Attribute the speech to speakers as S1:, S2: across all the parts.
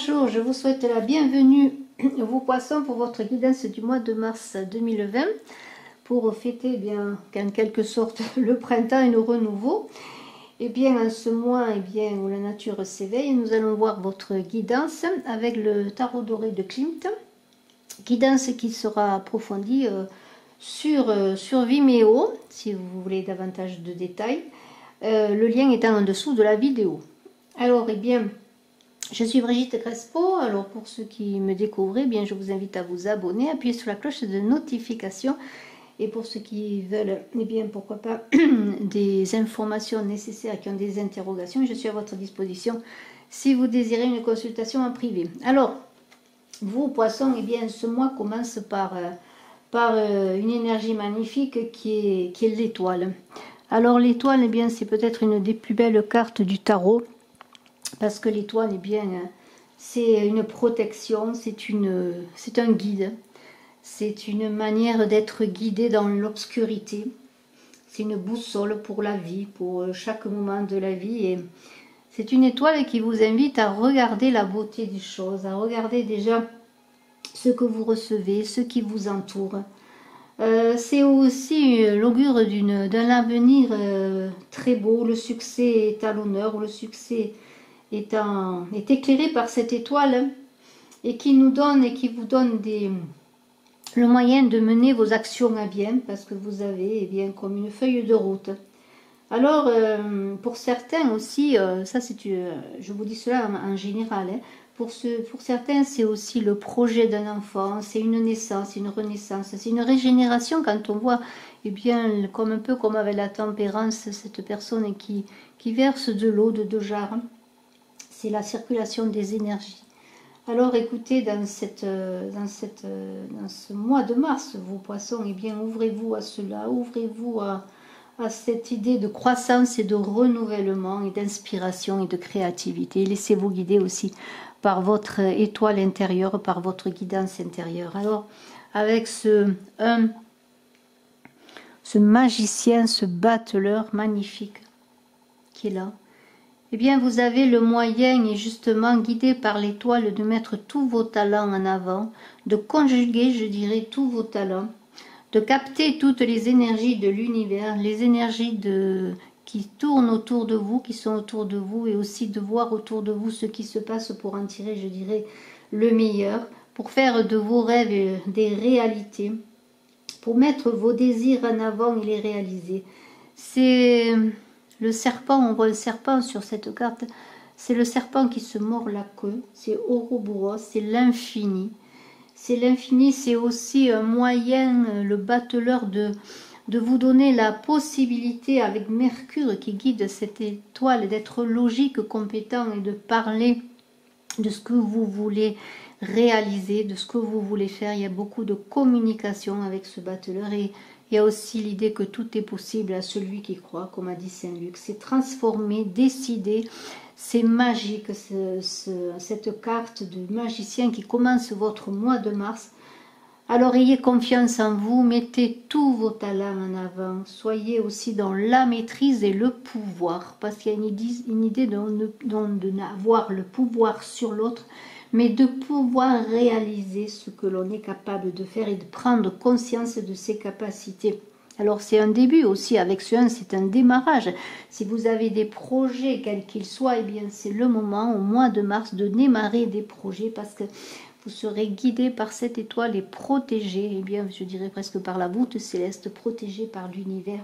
S1: Bonjour, je vous souhaite la bienvenue, vous poissons, pour votre guidance du mois de mars 2020, pour fêter en quelque sorte le printemps et le renouveau. Et bien, en ce mois où la nature s'éveille, nous allons voir votre guidance avec le tarot doré de Klimt, guidance qui sera approfondie sur Vimeo, si vous voulez davantage de détails. Le lien étant en dessous de la vidéo. Alors, je suis Brigitte Crespo. Alors, pour ceux qui me découvrent, je vous invite à vous abonner, appuyer sur la cloche de notification. Et pour ceux qui veulent, pourquoi pas, des informations nécessaires, qui ont des interrogations, je suis à votre disposition si vous désirez une consultation en privé. Alors, vous, poissons, ce mois commence par une énergie magnifique qui est l'étoile. Alors, l'étoile, c'est peut-être une des plus belles cartes du tarot. Parce que l'étoile, c'est une protection, c'est un guide. C'est une manière d'être guidé dans l'obscurité. C'est une boussole pour la vie, pour chaque moment de la vie. Et c'est une étoile qui vous invite à regarder la beauté des choses, à regarder déjà ce que vous recevez, ce qui vous entoure. C'est aussi l'augure d'un avenir très beau. Le succès est à l'honneur, le succès est éclairé par cette étoile et qui vous donne le moyen de mener vos actions à bien, parce que vous avez comme une feuille de route. Alors, pour certains aussi, je vous dis cela en général, pour certains, c'est aussi le projet d'un enfant, c'est une naissance, une renaissance, c'est une régénération quand on voit, un peu comme avec la tempérance, cette personne qui verse de l'eau de 2 jarres. C'est la circulation des énergies. Alors écoutez, dans ce mois de mars, vous poissons, ouvrez-vous à cela, ouvrez-vous à cette idée de croissance et de renouvellement et d'inspiration et de créativité. Laissez-vous guider aussi par votre étoile intérieure, par votre guidance intérieure. Alors, avec ce magicien, ce battleur magnifique qui est là, vous avez le moyen, et justement guidé par l'étoile, de mettre tous vos talents en avant, de conjuguer, je dirais, tous vos talents, de capter toutes les énergies de l'univers, les énergies qui tournent autour de vous, qui sont autour de vous, et aussi de voir autour de vous ce qui se passe pour en tirer, je dirais, le meilleur, pour faire de vos rêves des réalités, pour mettre vos désirs en avant et les réaliser. C'est le serpent, on voit le serpent sur cette carte, c'est le serpent qui se mord la queue, c'est Ouroboros, c'est l'infini. C'est l'infini, c'est aussi un moyen, le battleur, de vous donner la possibilité, avec Mercure qui guide cette étoile, d'être logique, compétent et de parler de ce que vous voulez réaliser, de ce que vous voulez faire. Il y a beaucoup de communication avec ce battleur, et il y a aussi l'idée que tout est possible à celui qui croit, comme a dit Saint-Luc. C'est transformé, décidé, c'est magique, cette carte de magicien qui commence votre mois de mars. Alors ayez confiance en vous, mettez tous vos talents en avant, soyez aussi dans la maîtrise et le pouvoir, parce qu'il y a une idée de n'avoir le pouvoir sur l'autre, mais de pouvoir réaliser ce que l'on est capable de faire et de prendre conscience de ses capacités. Alors c'est un début aussi, avec ce 1, c'est un démarrage. Si vous avez des projets, quels qu'ils soient, c'est le moment, au mois de mars, de démarrer des projets, parce que vous serez guidé par cette étoile et protégé, je dirais presque par la voûte céleste, protégé par l'univers.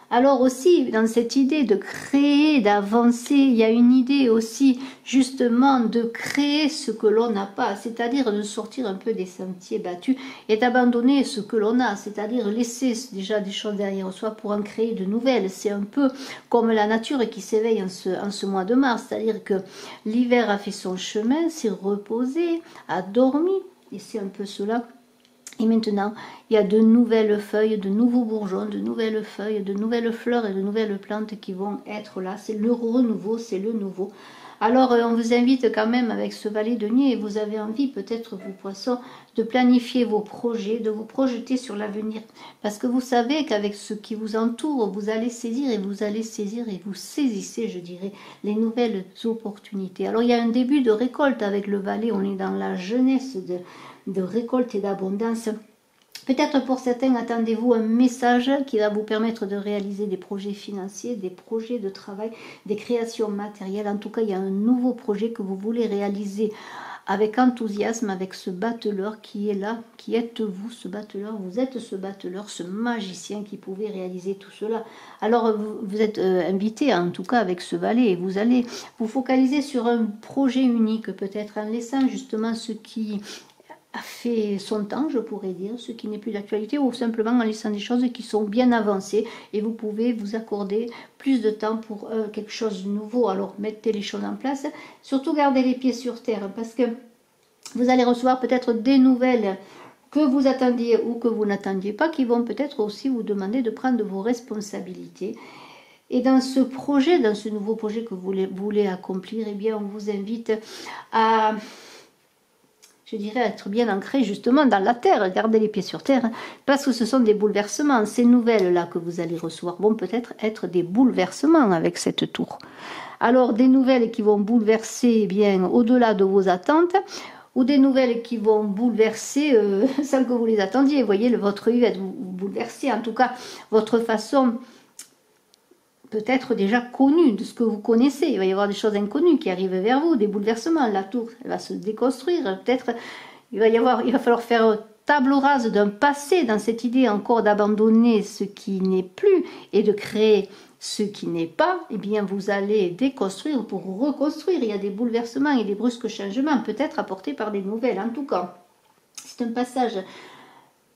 S1: Alors aussi, dans cette idée de créer, d'avancer, il y a une idée aussi justement de créer ce que l'on n'a pas, c'est-à-dire de sortir un peu des sentiers battus et d'abandonner ce que l'on a, c'est-à-dire laisser déjà des choses derrière soi pour en créer de nouvelles. C'est un peu comme la nature qui s'éveille en ce mois de mars, c'est-à-dire que l'hiver a fait son chemin, s'est reposé, a dormi, et c'est un peu cela Et maintenant, il y a de nouvelles feuilles, de nouveaux bourgeons, de nouvelles feuilles, de nouvelles fleurs et de nouvelles plantes qui vont être là. C'est le renouveau, c'est le nouveau. Alors, on vous invite quand même avec ce valet de nuit, et vous avez envie peut-être, vous poissons, de planifier vos projets, de vous projeter sur l'avenir. Parce que vous savez qu'avec ce qui vous entoure, vous allez saisir et vous allez saisir et vous saisissez, je dirais, les nouvelles opportunités. Alors, il y a un début de récolte avec le valet, on est dans la jeunesse de récolte et d'abondance. Peut-être pour certains, attendez-vous un message qui va vous permettre de réaliser des projets financiers, des projets de travail, des créations matérielles. En tout cas, il y a un nouveau projet que vous voulez réaliser avec enthousiasme, avec ce battleur qui est là, qui êtes vous, ce battleur. Vous êtes ce battleur, ce magicien qui pouvait réaliser tout cela. Alors, vous êtes invité, en tout cas avec ce valet, et vous allez vous focaliser sur un projet unique, peut-être en laissant justement ce qui a fait son temps, je pourrais dire, ce qui n'est plus d'actualité, ou simplement en laissant des choses qui sont bien avancées, et vous pouvez vous accorder plus de temps pour quelque chose de nouveau. Alors mettez les choses en place, surtout gardez les pieds sur terre, parce que vous allez recevoir peut-être des nouvelles que vous attendiez ou que vous n'attendiez pas, qui vont peut-être aussi vous demander de prendre vos responsabilités. Et dans ce projet, dans ce nouveau projet que vous voulez accomplir, eh bien on vous invite à, je dirais, être bien ancré justement dans la terre, garder les pieds sur terre, parce que ce sont des bouleversements. Ces nouvelles-là que vous allez recevoir vont peut-être être des bouleversements avec cette tour. Alors, des nouvelles qui vont bouleverser bien au-delà de vos attentes, ou des nouvelles qui vont bouleverser sans que vous les attendiez. Vous voyez, votre vie va vous bouleverser, en tout cas, votre façon peut-être déjà connue, de ce que vous connaissez. Il va y avoir des choses inconnues qui arrivent vers vous, des bouleversements. La tour, elle va se déconstruire. Peut-être il va falloir faire table rase d'un passé, dans cette idée encore d'abandonner ce qui n'est plus et de créer ce qui n'est pas. Eh bien, vous allez déconstruire pour reconstruire. Il y a des bouleversements et des brusques changements, peut-être apportés par des nouvelles. En tout cas, c'est un passage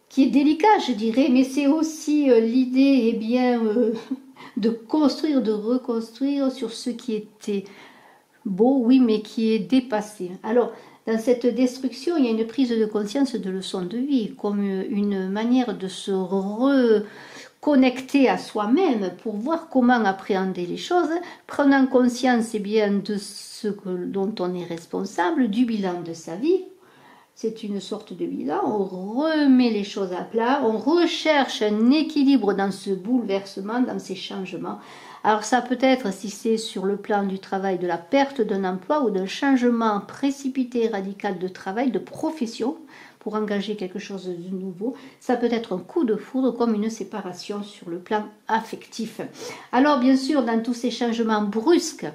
S1: qui est délicat, je dirais, mais c'est aussi l'idée, eh bien, de construire, de reconstruire sur ce qui était beau, oui, mais qui est dépassé. Alors, dans cette destruction, il y a une prise de conscience de leçons de vie, comme une manière de se reconnecter à soi-même pour voir comment appréhender les choses, prenant conscience, eh bien, de ce dont on est responsable, du bilan de sa vie. C'est une sorte de bilan, on remet les choses à plat, on recherche un équilibre dans ce bouleversement, dans ces changements. Alors ça peut être, si c'est sur le plan du travail, de la perte d'un emploi ou d'un changement précipité et radical de travail, de profession, pour engager quelque chose de nouveau. Ça peut être un coup de foudre comme une séparation sur le plan affectif. Alors bien sûr, dans tous ces changements brusques,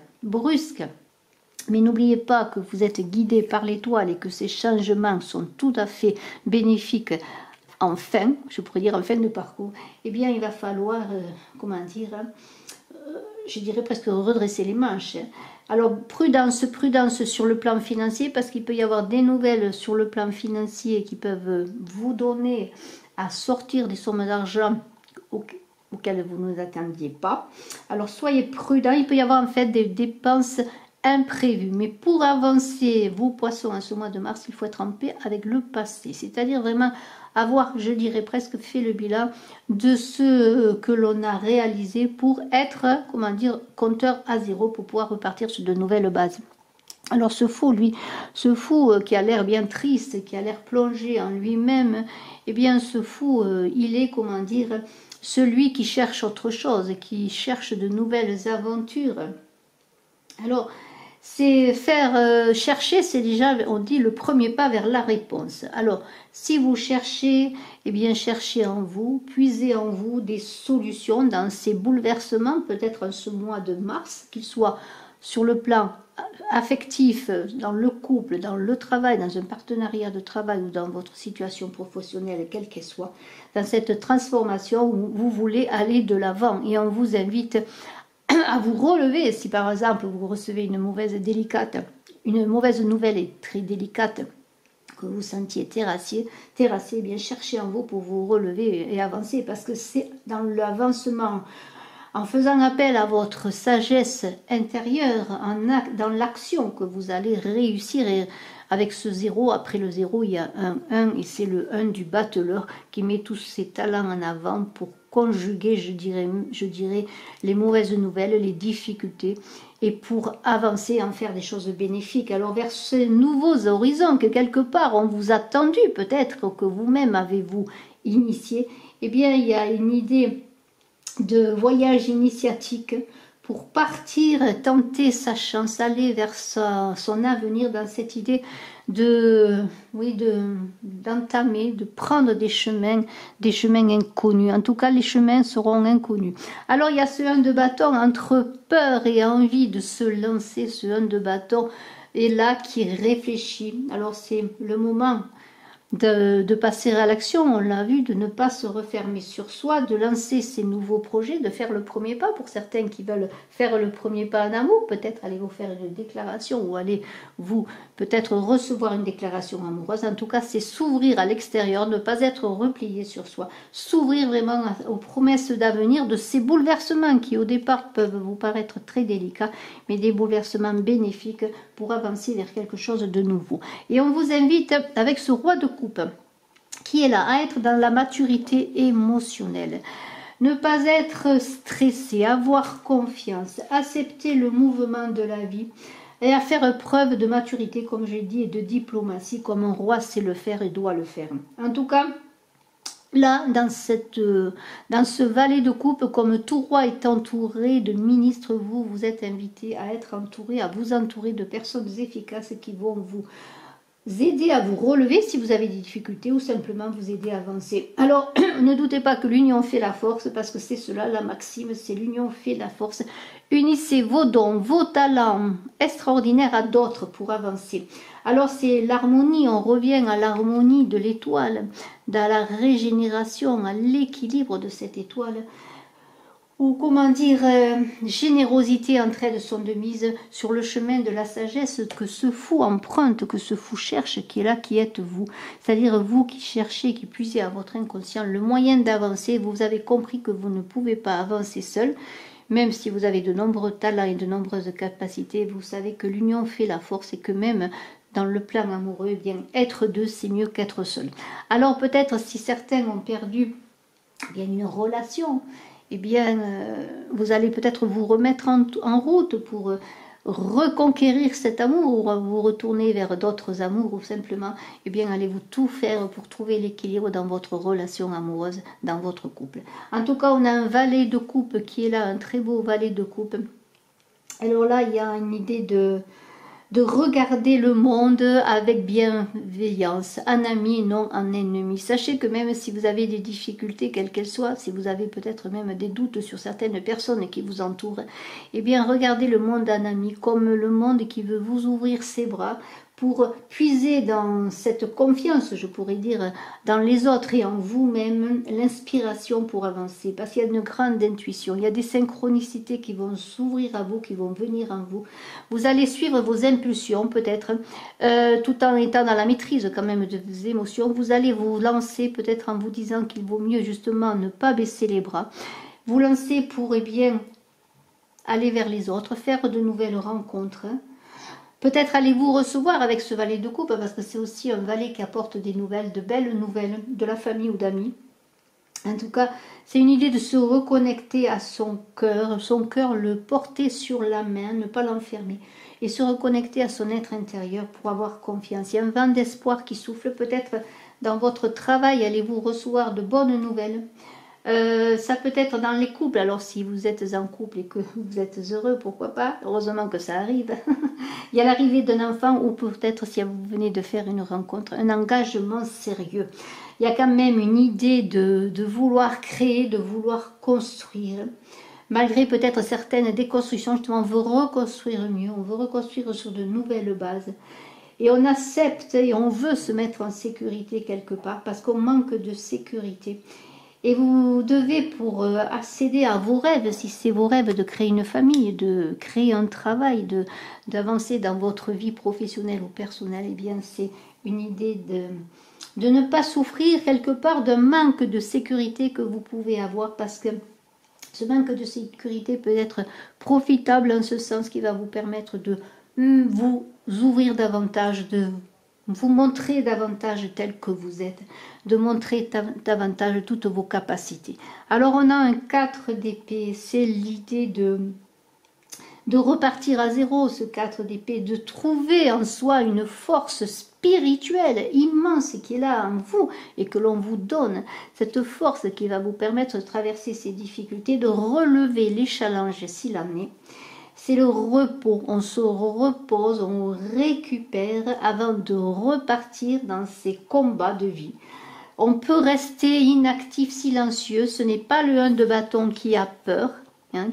S1: mais n'oubliez pas que vous êtes guidé par l'étoile et que ces changements sont tout à fait bénéfiques en fin, je pourrais dire en fin de parcours. Eh bien, il va falloir, comment dire, je dirais presque redresser les manches. Alors, prudence sur le plan financier, parce qu'il peut y avoir des nouvelles sur le plan financier qui peuvent vous donner à sortir des sommes d'argent auxquelles vous ne vous attendiez pas. Alors, soyez prudents, il peut y avoir en fait des dépenses imprévu. Mais pour avancer, vous poissons, en ce mois de mars, il faut être en paix avec le passé. C'est-à-dire vraiment avoir, je dirais presque, fait le bilan de ce que l'on a réalisé pour être, comment dire, compteur à zéro pour pouvoir repartir sur de nouvelles bases. Alors ce fou, lui, qui a l'air bien triste, qui a l'air plongé en lui-même, eh bien ce fou, il est, comment dire, celui qui cherche autre chose, qui cherche de nouvelles aventures. Alors, c'est chercher, c'est déjà, on dit, le premier pas vers la réponse. Alors, si vous cherchez, eh bien, cherchez en vous, puisez en vous des solutions dans ces bouleversements, peut-être en ce mois de mars, qu'ils soient sur le plan affectif, dans le couple, dans le travail, dans un partenariat de travail ou dans votre situation professionnelle, quelle qu'elle soit, dans cette transformation où vous voulez aller de l'avant. Et on vous invite à vous relever si par exemple vous recevez une mauvaise nouvelle et très délicate, que vous sentiez terrassé, eh bien cherchez en vous pour vous relever et avancer, parce que c'est dans l'avancement, en faisant appel à votre sagesse intérieure, dans l'action, que vous allez réussir avec ce 0, après le 0, il y a un 1, et c'est le 1 du battleur qui met tous ses talents en avant pour conjuguer, je dirais, les mauvaises nouvelles, les difficultés, et pour avancer, en faire des choses bénéfiques. Alors vers ces nouveaux horizons que quelque part on vous a tendu, peut-être que vous-même avez-vous initié, eh bien il y a une idée de voyage initiatique pour partir, tenter sa chance, aller vers son avenir dans cette idée d'entamer, de prendre des chemins inconnus. En tout cas, les chemins seront inconnus. Alors, il y a ce 1 de bâton entre peur et envie de se lancer, ce 1 de bâton est là qui réfléchit. Alors, c'est le moment de passer à l'action, on l'a vu, de ne pas se refermer sur soi, de lancer ces nouveaux projets, de faire le premier pas. Pour certains qui veulent faire le premier pas en amour, peut-être allez-vous faire une déclaration ou allez-vous peut-être recevoir une déclaration amoureuse. En tout cas, c'est s'ouvrir à l'extérieur, ne pas être replié sur soi, s'ouvrir vraiment aux promesses d'avenir, de ces bouleversements qui au départ peuvent vous paraître très délicats, mais des bouleversements bénéfiques pour avancer vers quelque chose de nouveau. Et on vous invite avec ce roi de coupe qui est là à être dans la maturité émotionnelle, ne pas être stressé, avoir confiance, accepter le mouvement de la vie et à faire preuve de maturité, comme j'ai dit, et de diplomatie, comme un roi sait le faire et doit le faire. En tout cas, là, dans ce valet de coupe, comme tout roi est entouré de ministres, vous êtes invité à être entouré, à vous entourer de personnes efficaces qui vont vous aider à vous relever si vous avez des difficultés ou simplement vous aider à avancer. Alors, ne doutez pas que l'union fait la force, parce que c'est cela la maxime, c'est l'union fait la force. Unissez vos dons, vos talents extraordinaires à d'autres pour avancer. Alors c'est l'harmonie, on revient à l'harmonie de l'étoile, dans la régénération, à l'équilibre de cette étoile. Ou comment dire, générosité, entraide sont de mise sur le chemin de la sagesse que ce fou emprunte, que ce fou cherche, qui est là, qui êtes vous. C'est-à-dire vous qui cherchez, qui puisez à votre inconscient le moyen d'avancer. Vous avez compris que vous ne pouvez pas avancer seul, même si vous avez de nombreux talents et de nombreuses capacités. Vous savez que l'union fait la force et que même dans le plan amoureux, eh bien, être deux, c'est mieux qu'être seul. Alors peut-être si certains ont perdu bien une relation, eh bien, vous allez peut-être vous remettre en route pour reconquérir cet amour, ou vous retourner vers d'autres amours, ou simplement, eh bien, allez-vous tout faire pour trouver l'équilibre dans votre relation amoureuse, dans votre couple. En tout cas, on a un valet de coupe qui est là, un très beau valet de coupe. Alors là, il y a une idée de regarder le monde avec bienveillance, en ami et non en ennemi. Sachez que même si vous avez des difficultés, quelles qu'elles soient, si vous avez peut-être même des doutes sur certaines personnes qui vous entourent, eh bien regardez le monde en ami, comme le monde qui veut vous ouvrir ses bras, pour puiser dans cette confiance, je pourrais dire, dans les autres et en vous-même, l'inspiration pour avancer. Parce qu'il y a une grande intuition, il y a des synchronicités qui vont s'ouvrir à vous, qui vont venir en vous. Vous allez suivre vos impulsions peut-être, tout en étant dans la maîtrise quand même de vos émotions. Vous allez vous lancer peut-être en vous disant qu'il vaut mieux justement ne pas baisser les bras. Vous lancer pour, eh bien, aller vers les autres, faire de nouvelles rencontres. Peut-être allez-vous recevoir avec ce valet de coupe, parce que c'est aussi un valet qui apporte des nouvelles, de belles nouvelles, de la famille ou d'amis. En tout cas, c'est une idée de se reconnecter à son cœur le porter sur la main, ne pas l'enfermer, et se reconnecter à son être intérieur pour avoir confiance. Il y a un vent d'espoir qui souffle, peut-être dans votre travail, allez-vous recevoir de bonnes nouvelles. Ça peut être dans les couples, alors si vous êtes en couple et que vous êtes heureux, pourquoi pas, heureusement que ça arrive. Il y a l'arrivée d'un enfant, ou peut-être si vous venez de faire une rencontre, un engagement sérieux. Il y a quand même une idée de vouloir créer, de vouloir construire. Malgré peut-être certaines déconstructions, justement, on veut reconstruire mieux, on veut reconstruire sur de nouvelles bases. Et on accepte et on veut se mettre en sécurité quelque part, parce qu'on manque de sécurité. Et vous devez, pour accéder à vos rêves, si c'est vos rêves de créer une famille, de créer un travail, d'avancer dans votre vie professionnelle ou personnelle, eh bien c'est une idée de ne pas souffrir quelque part d'un manque de sécurité que vous pouvez avoir, parce que ce manque de sécurité peut être profitable en ce sens qui va vous permettre de vous ouvrir davantage, de vous montrer davantage tel que vous êtes, de montrer davantage toutes vos capacités. Alors on a un 4 d'épée, c'est l'idée de repartir à zéro, ce 4 d'épée, de trouver en soi une force spirituelle immense qui est là en vous et que l'on vous donne, cette force qui va vous permettre de traverser ces difficultés, de relever les challenges s'il en est. C'est le repos, on se repose, on récupère avant de repartir dans ces combats de vie. On peut rester inactif, silencieux, ce n'est pas le 1 de bâton qui a peur,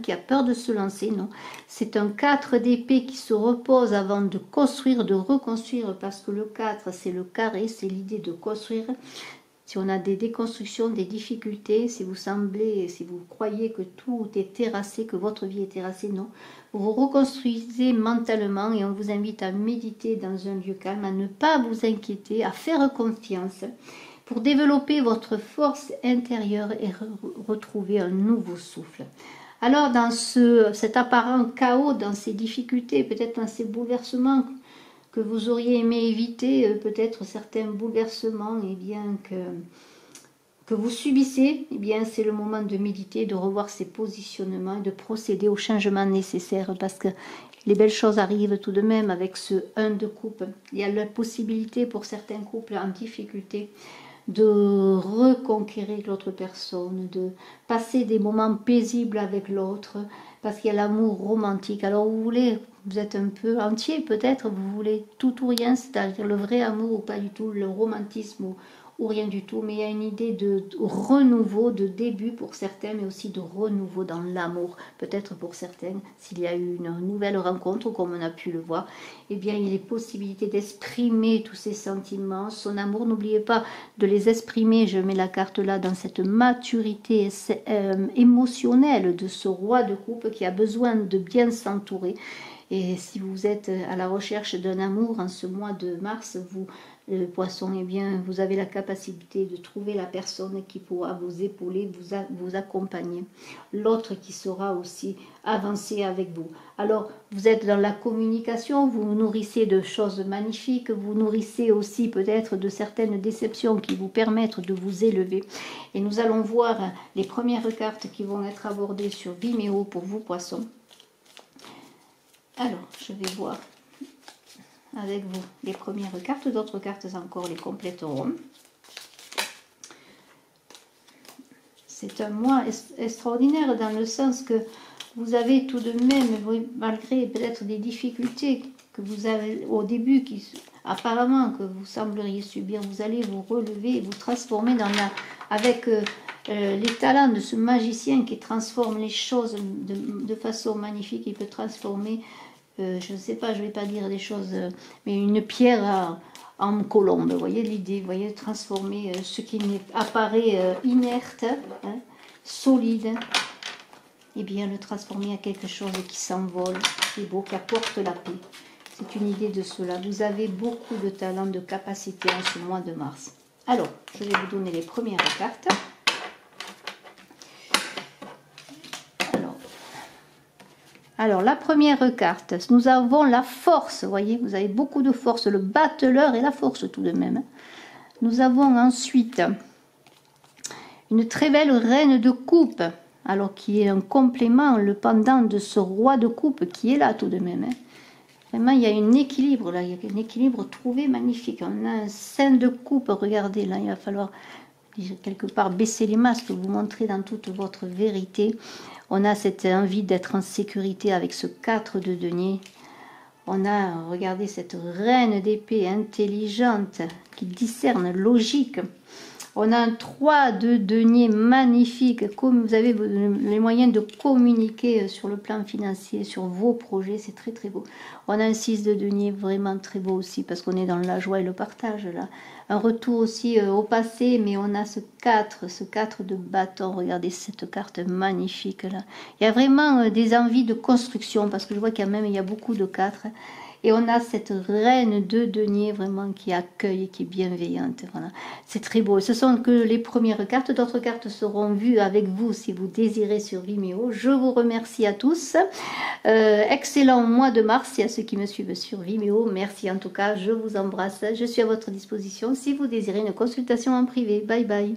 S1: qui a peur de se lancer, non. C'est un 4 d'épée qui se repose avant de construire, de reconstruire, parce que le 4, c'est le carré, c'est l'idée de construire. Si on a des déconstructions, des difficultés, si vous croyez que tout est terrassé, que votre vie est terrassée, non. Vous vous reconstruisez mentalement et on vous invite à méditer dans un lieu calme, à ne pas vous inquiéter, à faire confiance pour développer votre force intérieure et retrouver un nouveau souffle. Alors dans cet apparent chaos, dans ces difficultés, peut-être dans ces bouleversements que vous auriez aimé éviter, peut-être certains bouleversements que vous subissez, c'est le moment de méditer, de revoir ses positionnements et de procéder aux changements nécessaires parce que les belles choses arrivent tout de même avec ce 1 de coupe. Il y a la possibilité pour certains couples en difficulté de reconquérir l'autre personne, de passer des moments paisibles avec l'autre, parce qu'il y a l'amour romantique. Alors vous êtes un peu entier peut-être, vous voulez tout ou rien, c'est-à-dire le vrai amour ou pas du tout, le romantisme ou rien du tout, mais il y a une idée de renouveau, de début pour certains, mais aussi de renouveau dans l'amour, peut-être pour certains, s'il y a eu une nouvelle rencontre, comme on a pu le voir, il y a les possibilités d'exprimer tous ces sentiments, son amour, n'oubliez pas de les exprimer, je mets la carte là, dans cette maturité émotionnelle de ce roi de coupe qui a besoin de bien s'entourer. Et si vous êtes à la recherche d'un amour en ce mois de mars, vous, le poisson, vous avez la capacité de trouver la personne qui pourra vous épauler, vous accompagner. L'autre qui saura aussi avancer avec vous. Alors, vous êtes dans la communication, vous vous nourrissez de choses magnifiques, vous nourrissez aussi peut-être de certaines déceptions qui vous permettent de vous élever. Et nous allons voir les premières cartes qui vont être abordées sur Vimeo pour vous, poissons. Alors, je vais voir avec vous les premières cartes, d'autres cartes encore les compléteront. C'est un mois extraordinaire dans le sens que vous avez tout de même, malgré peut-être des difficultés que vous avez au début, apparemment que vous sembleriez subir, vous allez vous relever et vous transformer avec les talents de ce magicien qui transforme les choses de façon magnifique. Il peut transformer je ne sais pas, je ne vais pas dire des choses, mais une pierre en colombe, vous voyez l'idée, vous voyez, transformer ce qui apparaît inerte, solide, et bien le transformer en quelque chose qui s'envole, qui est beau, qui apporte la paix. C'est une idée de cela. Vous avez beaucoup de talent, de capacité en ce mois de mars. Alors, je vais vous donner les premières cartes. Alors, la première carte, nous avons la force, vous voyez, vous avez beaucoup de force, le battleur et la force tout de même. Nous avons ensuite une très belle reine de coupe, alors qui est un complément, le pendant de ce roi de coupe qui est là tout de même. Vraiment, il y a un équilibre là, il y a un équilibre trouvé magnifique. On a un 5 de coupe, regardez là, il va falloir quelque part baisser les masques, vous montrer dans toute votre vérité. On a cette envie d'être en sécurité avec ce 4 de denier. On a, regardez, cette reine d'épée intelligente qui discerne, logique. On a un 3 de denier magnifique. Comme vous avez les moyens de communiquer sur le plan financier, sur vos projets, c'est très très beau. On a un 6 de denier vraiment très beau aussi parce qu'on est dans la joie et le partage là. Un retour aussi au passé, mais on a ce 4 de bâton. Regardez cette carte magnifique là. Il y a vraiment des envies de construction parce que je vois quand même il y a beaucoup de 4. Et on a cette reine de denier vraiment qui accueille et qui est bienveillante. Voilà. C'est très beau. Ce sont que les premières cartes. D'autres cartes seront vues avec vous si vous désirez sur Vimeo. Je vous remercie à tous. Excellent mois de mars et à ceux qui me suivent sur Vimeo. Merci en tout cas. Je vous embrasse. Je suis à votre disposition si vous désirez une consultation en privé. Bye bye.